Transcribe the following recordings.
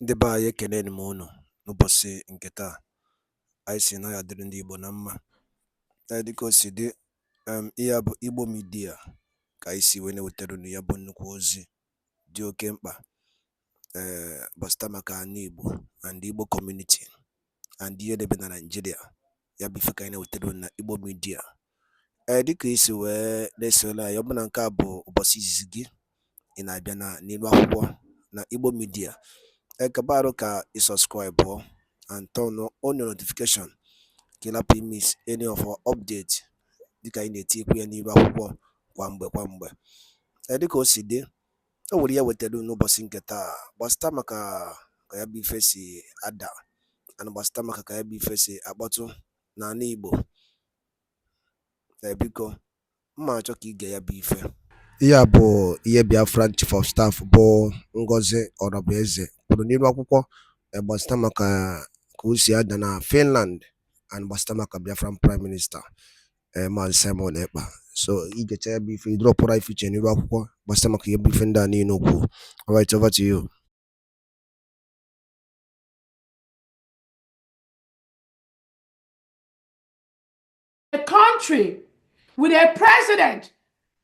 Ndị be anyị ekeneni m unu n'ụbọchị nke taa. Anyị sị na ya dịrị ndị Igbo na mma. Dịka o si dị, ihe a bụ Igbo Media ka anyị si wee na-ewetara unu ya bụ nnukwu ozi dị oke mkpa gbasịta maka ana Igbo and Igbo community and ihe debe na Nigeria. Ya bụ ife ka anyị na-ewetara unu na Igbo Media. Dịka isi wee na-esole anyị, ọ bụ na nke a bụ ụbọchị izizi gị ị na-abịa n'ilu akwụkwọ na Igbo Media, kabaru ka subscribe and turn on your notification ka ị lapụ miss any of our update dịka anyị na-etikwu ya n'ilu akwụkwọ kwa mgbe. Dịka o si dị, o nwere ya wetara n'ụbọchị nke taa gbasịta maka ka ya bụ ife si ada and gbasịta maka ka ya bụ ife si akpọtụ n'ala Igbo. Biko mma achọ ka ige ya bụ ife. Ihe a bụ ihe Biafra Chief of Staff bụ Ngozi Orabueze kwuru n'ilu akwụkwọ gbasịta maka ka o si ada na Finland and gbasịta maka Biafran Prime Minister Maazị Simon Ekpa. So igecha ya bụ ife idropụra ife iche n'ilu akwụkwọ gbasịta maka ihe bụ ife ndị a niile okwu. All right, over to you. A country with a president,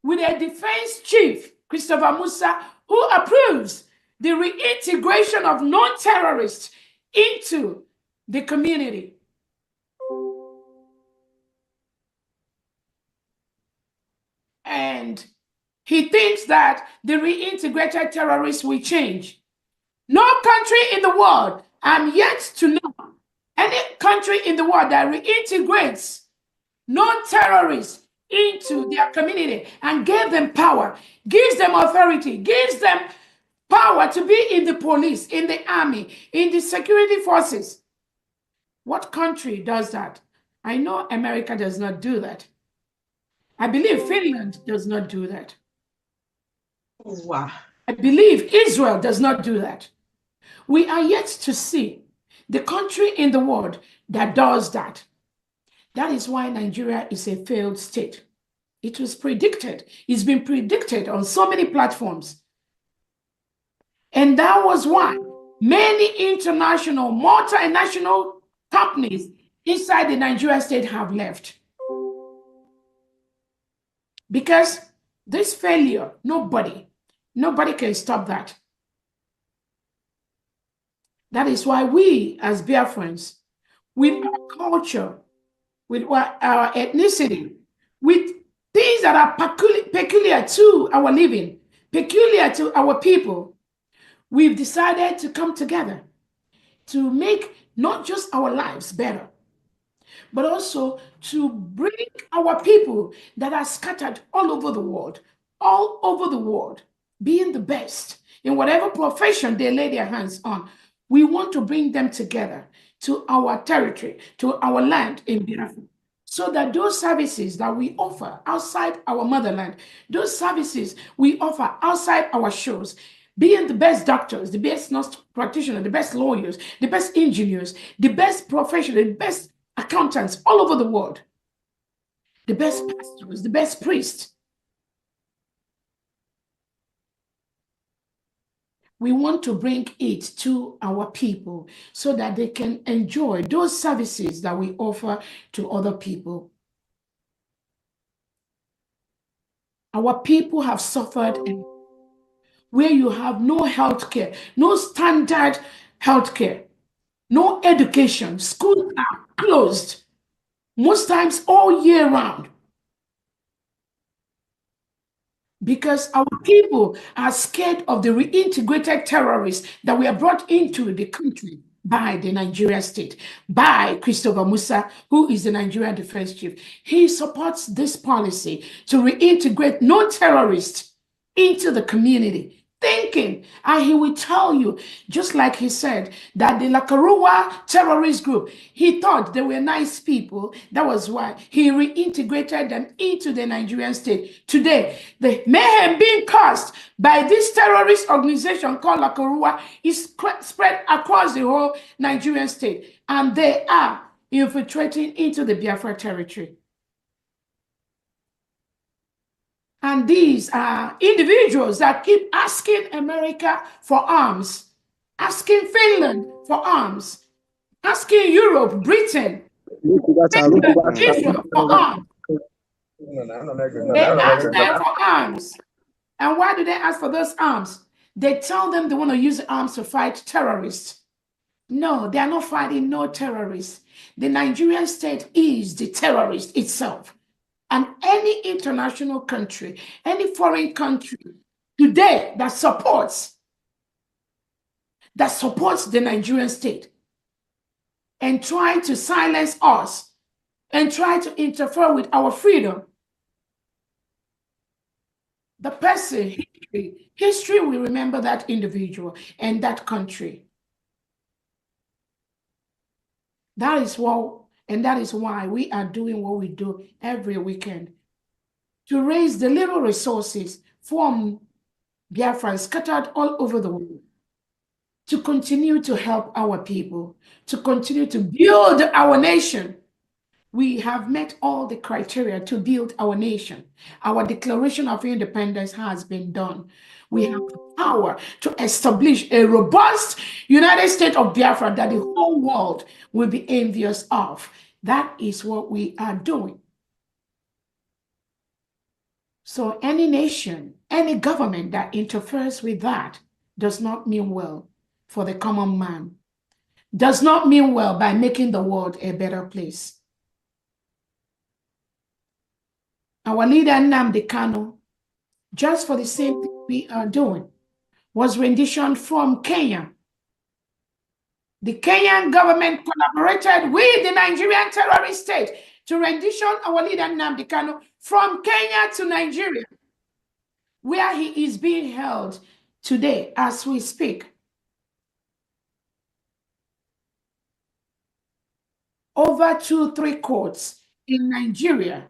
with a defense chief, Christopher Musa, who approves the reintegration of non-terrorists into the community. And he thinks that the reintegrated terrorists will change. No country in the world, I'm yet to know any country in the world that reintegrates non-terrorists into their community and gave them power, gives them authority, gives them power to be in the police, in the army, in the security forces. What country does that? I know America does not do that. I believe Finland does not do that. Wow. I believe Israel does not do that. We are yet to see the country in the world that does that. That is why Nigeria is a failed state. It was predicted. It's been predicted on so many platforms. And that was why many international, multinational companies inside the Nigerian state have left. Because this failure, nobody can stop that. That is why we, as Biafrans, with our culture, with our ethnicity, with things that are peculiar to our living, peculiar to our people, we've decided to come together to make not just our lives better, but also to bring our people that are scattered all over the world, being the best in whatever profession they lay their hands on. We want to bring them together to our territory, to our land in Biafra, so that those services that we offer outside our motherland, those services we offer outside our shores, being the best doctors, the best nurse practitioners, the best lawyers, the best engineers, the best professionals, the best accountants all over the world, the best pastors, the best priests. We want to bring it to our people so that they can enjoy those services that we offer to other people. Our people have suffered where you have no health care, no standard health care, no education. Schools are closed, most times all year round, because our people are scared of the reintegrated terrorists that were brought into the country by the Nigerian state, by Christopher Musa, who is the Nigerian defense chief. He supports this policy to reintegrate non-terrorists into the community, thinking, and he will tell you, just like he said, that the Lakaruwa terrorist group, he thought they were nice people. That was why he reintegrated them into the Nigerian state. Today, the mayhem being caused by this terrorist organization called Lakaruwa is spread across the whole Nigerian state, and they are infiltrating into the Biafra territory. And these are individuals that keep asking America for arms. asking Finland for arms, asking Europe, Britain, Israel for arms. They ask them for arms. And why do they ask for those arms? They tell them they want to use arms to fight terrorists. No, they are not fighting no terrorists. The Nigerian state is the terrorist itself. And any international country, any foreign country today that supports the Nigerian state and try to silence us and try to interfere with our freedom, the person, history will remember that individual and that country. That is why we are doing what we do every weekend, to raise the little resources from Biafra scattered all over the world, to continue to help our people, to continue to build our nation. We have met all the criteria to build our nation. Our Declaration of Independence has been done. We have the power to establish a robust United States of Biafra that the whole world will be envious of. That is what we are doing. So any nation, any government that interferes with that does not mean well for the common man, does not mean well by making the world a better place. Our leader, Nnamdi Kanu, just for the same thing we are doing, was renditioned from Kenya. The Kenyan government collaborated with the Nigerian terrorist state to rendition our leader, Nnamdi Kanu, from Kenya to Nigeria, where he is being held today as we speak. Over 2-3 courts in Nigeria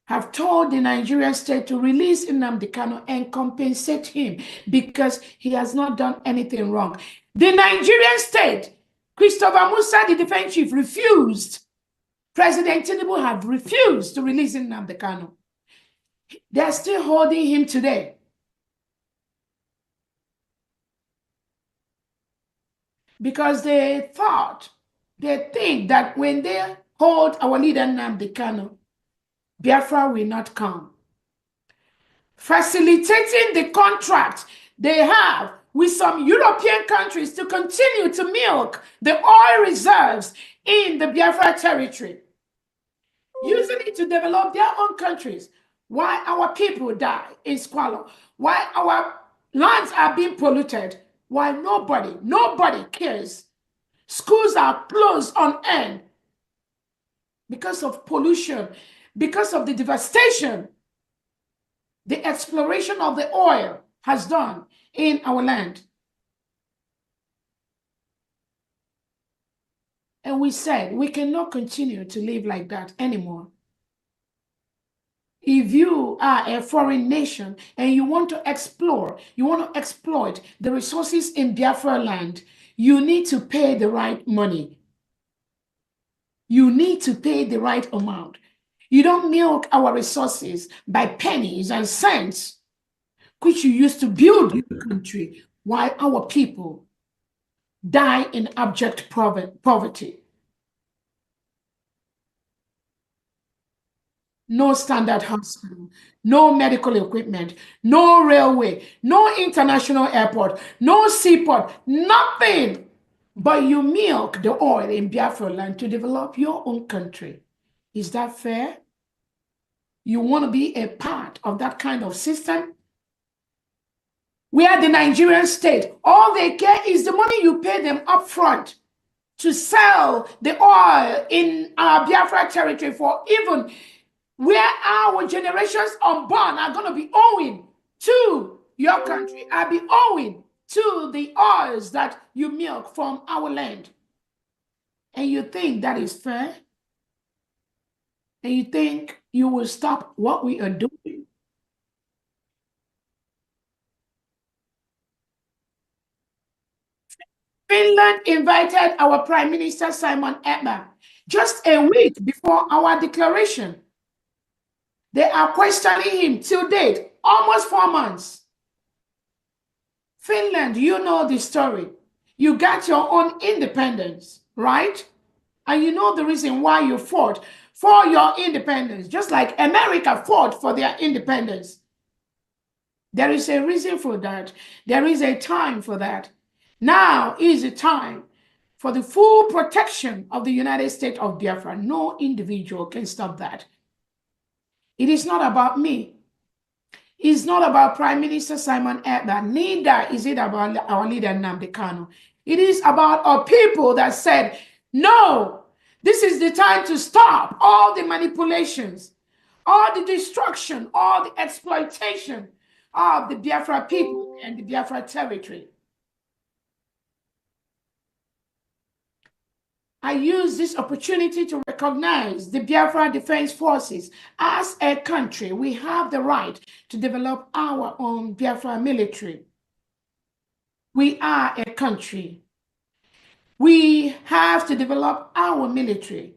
have told the Nigerian state to release Nnamdi Kanu and compensate him because he has not done anything wrong. The Nigerian state, Christopher Musa, the defense chief, refused. President Tinubu have refused to release Nnamdi Kanu. They are still holding him today. Because they think that when they hold our leader Nnamdi Kanu, Biafra will not come. Facilitating the contract they have with some European countries to continue to milk the oil reserves in the Biafra territory, using it to develop their own countries, while our people die in squalor, while our lands are being polluted, while nobody cares. Schools are closed on end because of pollution, because of the devastation the exploration of the oil has done in our land. And we said we cannot continue to live like that anymore. If you are a foreign nation and you want to explore, you want to exploit the resources in Biafra land, you need to pay the right money. You need to pay the right amount. You don't milk our resources by pennies and cents, which you used to build your country, while our people die in abject poverty. No standard hospital, no medical equipment, no railway, no international airport, no seaport, nothing. But you milk the oil in Biafra land to develop your own country. Is that fair? You want to be a part of that kind of system? Where the Nigerian state, all they care is the money you pay them up front to sell the oil in our Biafra territory, for even where our generations unborn are going to be owing to your country, are be owing to the oils that you milk from our land. And you think that is fair? And you think you will stop what we are doing? Finland invited our Prime Minister Simon Ekpa just a week before our declaration. They are questioning him till date, almost 4 months. Finland, you know the story. You got your own independence, right? And you know the reason why you fought for your independence, just like America fought for their independence. There is a reason for that. There is a time for that. Now is the time for the full protection of the United States of Biafra. No individual can stop that. It is not about me. It's not about Prime Minister Simon Ekpa. Neither is it about our leader Nnamdi Kanu. It is about our people that said, no, this is the time to stop all the manipulations, all the destruction, all the exploitation of the Biafra people and the Biafra territory. I use this opportunity to recognize the Biafra Defense Forces. As a country, we have the right to develop our own Biafra military. We are a country. We have to develop our military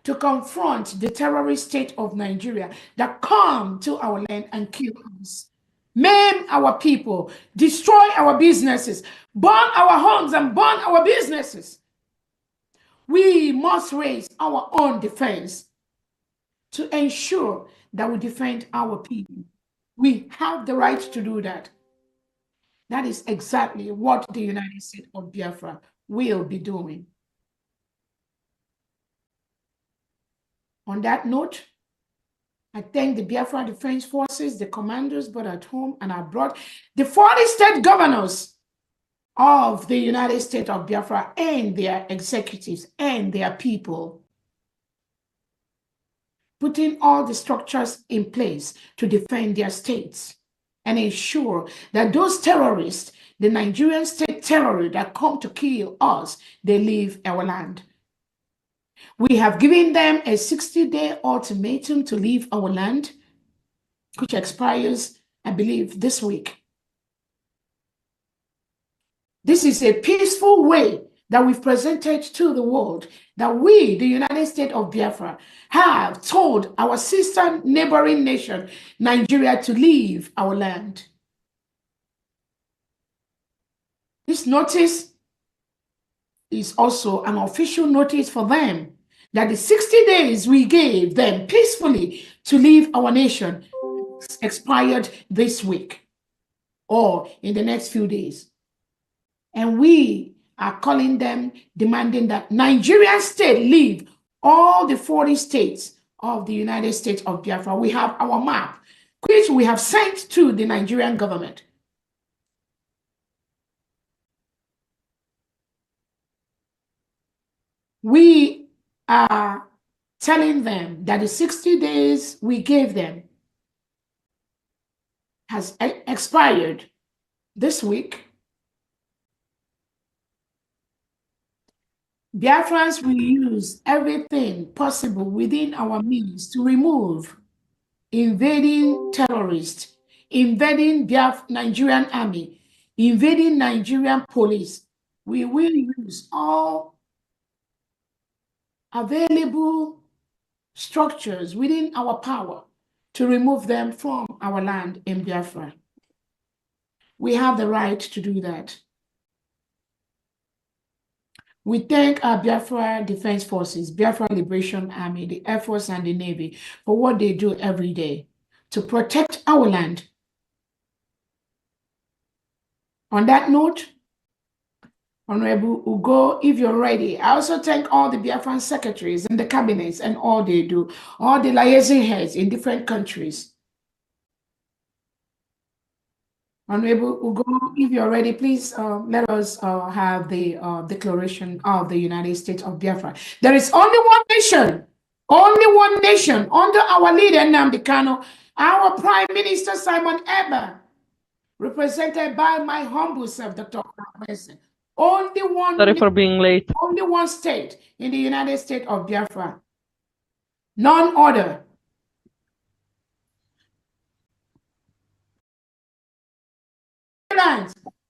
to confront the terrorist state of Nigeria that come to our land and kill us, maim our people, destroy our businesses, burn our homes and burn our businesses. We must raise our own defense to ensure that we defend our people. We have the right to do that. That is exactly what the United States of Biafra will be doing. On that note, I thank the Biafra Defense Forces, the commanders, both at home and abroad, the 40 state governors of the United States of Biafra and their executives and their people, putting all the structures in place to defend their states and ensure that those terrorists, the Nigerian state terrorists that come to kill us, they leave our land. We have given them a 60-day ultimatum to leave our land, which expires, I believe, this week. This is a peaceful way that we've presented to the world that we, the United States of Biafra, have told our sister neighboring nation, Nigeria, to leave our land. This notice is also an official notice for them that the 60 days we gave them peacefully to leave our nation expired this week or in the next few days. And we are calling them, demanding that Nigerian state leave all the 40 states of the United States of Biafra. We have our map, which we have sent to the Nigerian government. We are telling them that the 60 days we gave them has expired this week. Biafrans will use everything possible within our means to remove invading terrorists, invading Nigerian army, invading Nigerian police. We will use all available structures within our power to remove them from our land in Biafra. We have the right to do that. We thank our Biafra Defense Forces, Biafra Liberation Army, the Air Force, and the Navy for what they do every day to protect our land. On that note, Honorable Ugo, if you're ready, I also thank all the Biafran secretaries and the cabinets and all they do, all the liaison heads in different countries. Honorable Ugo, if you're ready, please let us have the declaration of the United States of Biafra. There is only one nation under our leader Nnamdi Kanu, our Prime Minister Simon Ekpa, represented by my humble self, Dr. Wilson. Only one. Sorry for being late. Only one state in the United States of Biafra. None other.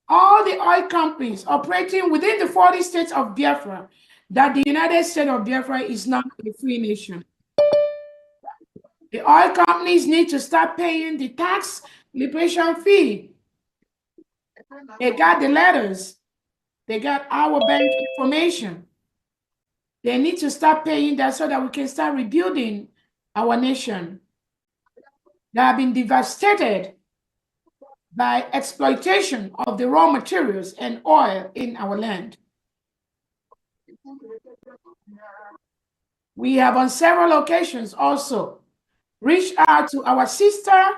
All the oil companies operating within the 40 states of Biafra, that the United States of Biafra is not a free nation. The oil companies need to start paying the tax liberation fee. They got the letters. They got our bank information. They need to start paying that so that we can start rebuilding our nation that have been devastated by exploitation of the raw materials and oil in our land. We have on several occasions also reached out to our sister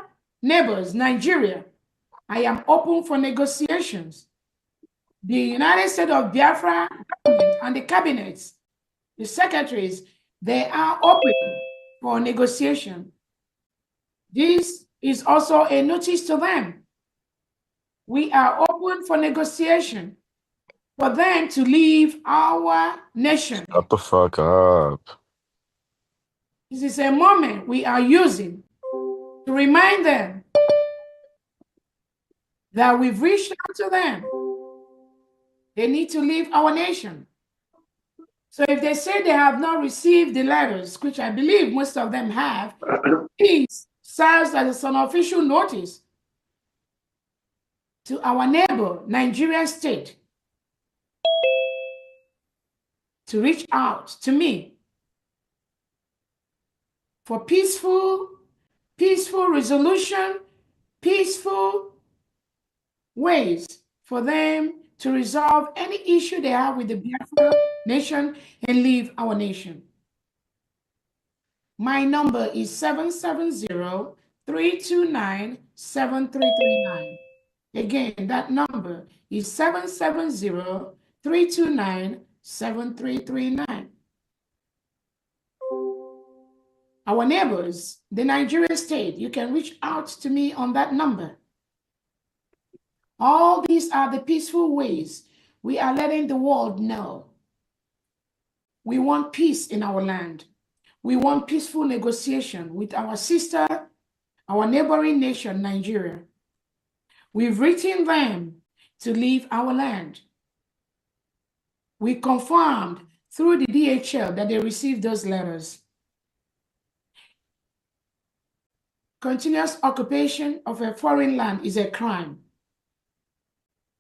neighbors, Nigeria. I am open for negotiations. The United States of Biafra government and the cabinets, the secretaries, they are open for negotiation. This is also a notice to them. We are open for negotiation for them to leave our nation. Shut the fuck up. This is a moment we are using to remind them that we've reached out to them. They need to leave our nation. So if they say they have not received the letters, which I believe most of them have, please serves as an official notice to our neighbor, Nigerian state, to reach out to me for peaceful resolution, peaceful ways for them to resolve any issue they have with the Biafra nation and leave our nation. My number is 770-329-7339. Again, that number is 770-329-7339. Our neighbors, the Nigerian state, you can reach out to me on that number. All these are the peaceful ways we are letting the world know. We want peace in our land. We want peaceful negotiation with our sister, our neighboring nation, Nigeria. We've written them to leave our land. We confirmed through the DHL that they received those letters. Continuous occupation of a foreign land is a crime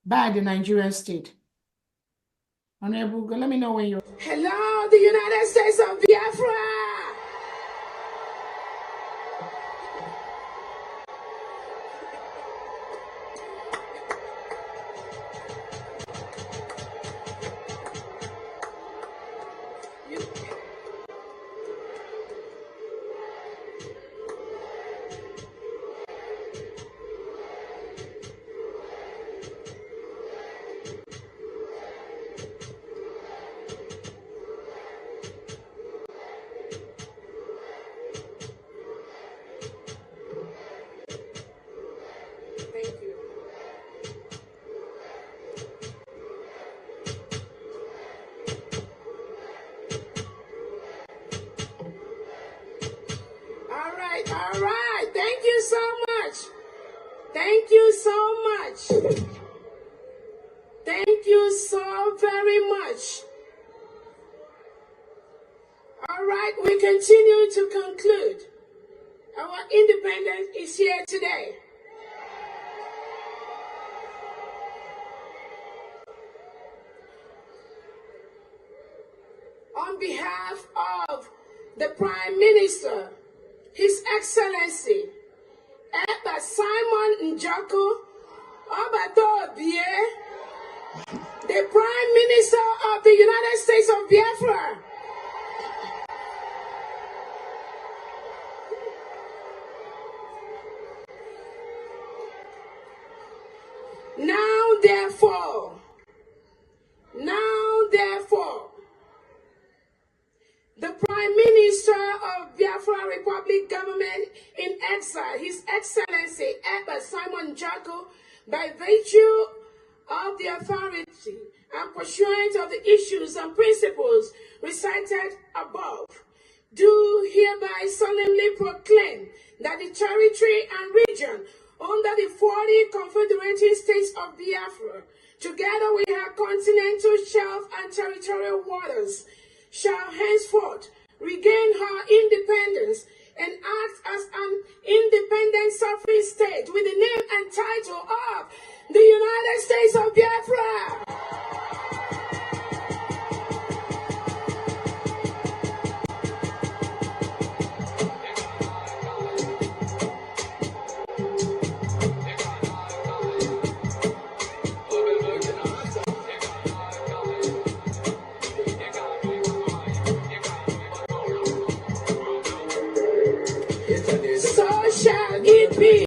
by the Nigerian state. Honorable, let me know when you're... Hello, the United States of Biafra! All right. Thank you so much. Thank you so much. Thank you so very much. All right, we continue to conclude. Our independence is here today. On behalf of the Prime Minister, His Excellency, Ekpa Simon Njoku Obi, the Prime Minister of the United States of Biafra, now therefore, the Prime Minister of Biafra Republic Government in exile, His Excellency Ekpa Simon Njoku, by virtue of the authority and pursuant of the issues and principles recited above, do hereby solemnly proclaim that the territory and region under the 40 confederated states of Biafra, together with her continental shelf and territorial waters, shall henceforth regain her independence and act as an independent sovereign state with the name and title of the United States of Biafra. So shall it be.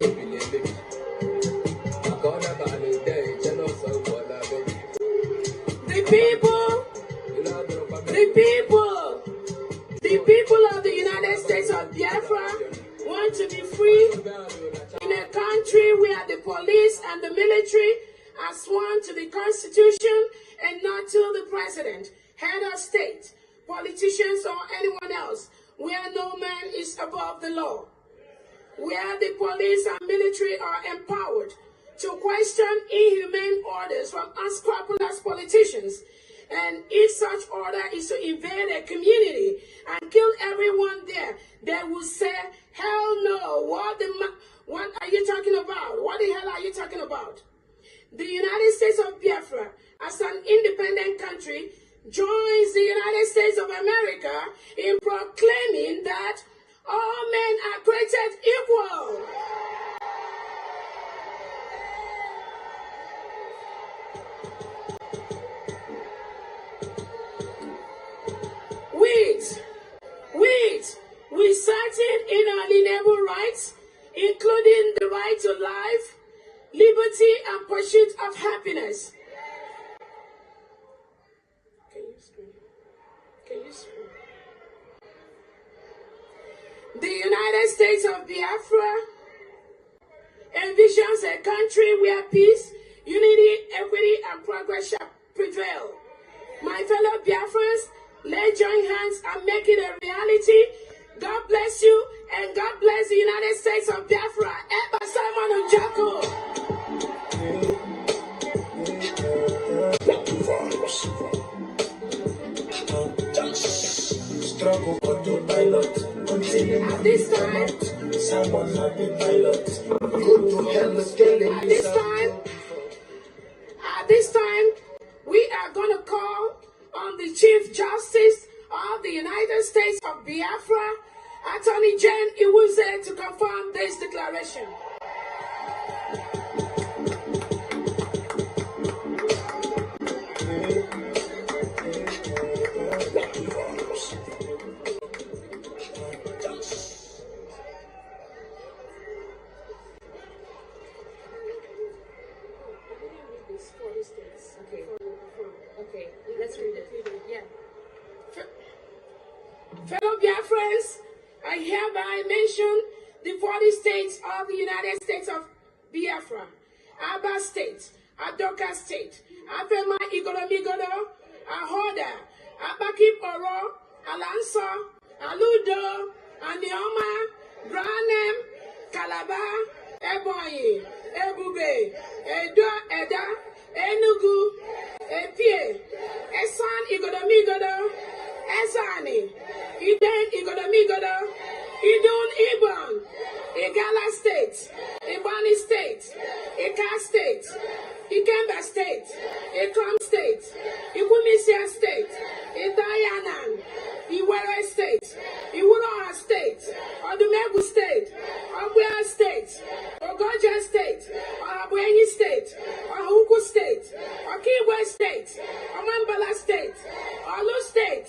The people of the United States of Biafra want to be free in a country where the police and the military are sworn to the Constitution and not to the president, head of state, politicians, or anyone else, where no man is above the law, where the police and military are empowered to question inhumane orders from unscrupulous politicians. And if such order is to invade a community and kill everyone there, they will say, hell no, what are you talking about? What the hell are you talking about? The United States of Biafra, as an independent country, joins the United States of America in proclaiming that all men are created equal. With certain inalienable rights, including the right to life, liberty, and pursuit of happiness. Can you scream? The United States of Biafra envisions a country where peace, unity, equity, and progress shall prevail. My fellow Biafrans, let's join hands and make it a reality. God bless you, and God bless the United States of Biafra. Ekpa Simon Ojako. Struggle autopilot. At this time, Someone like the pilot. Go to hell, at this time, we are going to call on the Chief Justice of the United States of Biafra, Attorney General Iwuze, to confirm this declaration. Okay, let's read it. Yeah. Fellow Biafrans, I hereby mention the 40 states of the United States of Biafra: Aba State, Adoka State, Afema Igoromigodo, Ahoda, Abakip Oro, Alanso, Aludo, Anioma, Branem, Calabar, Ebonyi, Ebube, Eda, Enugu, Epie, Esan Igoromigodo, Esani, Iden Igodomigodo, Idun Ibon, Igala State, Ibani State, Ika State, Ikemba State, Ikom State, Ikumisia State, Idayanan, Iwere State, Iwuroha State, Odumegu State, Obuya State, Ogoja State, Ohabuenyi State, Ohuku State, Okigwe State, Omambala State, Olu State,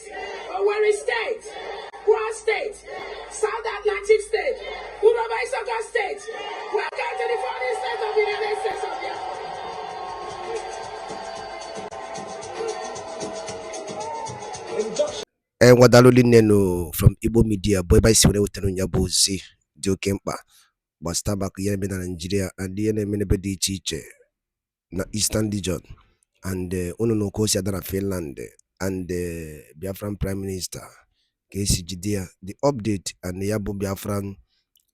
Owerri State, Kwa State, South Atlantic State, Uroba Isoka State. Welcome to the 40 states of the United States of Biafra. Wadaloli neno from Igbo Media, boy by Siwene Utano Nyabozi, Joe Ekpa, Bastabak Yemen and Nigeria, and the enemy di Chiche, na Eastern Region, and Uno Kosia Dana Finland, and the Biafran Prime Minister, KCGD, the update and the Yabo Biafran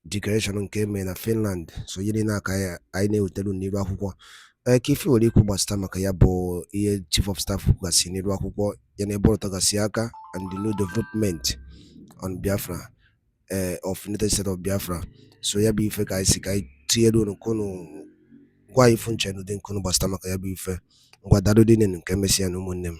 declaration came in Finland, so Yelina Kaya, I know Telu Niwa Huko. Kifi Oliku Bastama Kayabo, Chief of Staff Gasi Niwa Huko, Yanebo Tagasiaka, and the new development on Biafra. of United States of Biafra. So ya bụ ife ka anyị si ka anyị tinyere unu kunu gwa ifu nche n'ụdị nkunu gbasara maka ya bụ ife ngwa daalụ dị nne nke emesịa na ụmụnne m.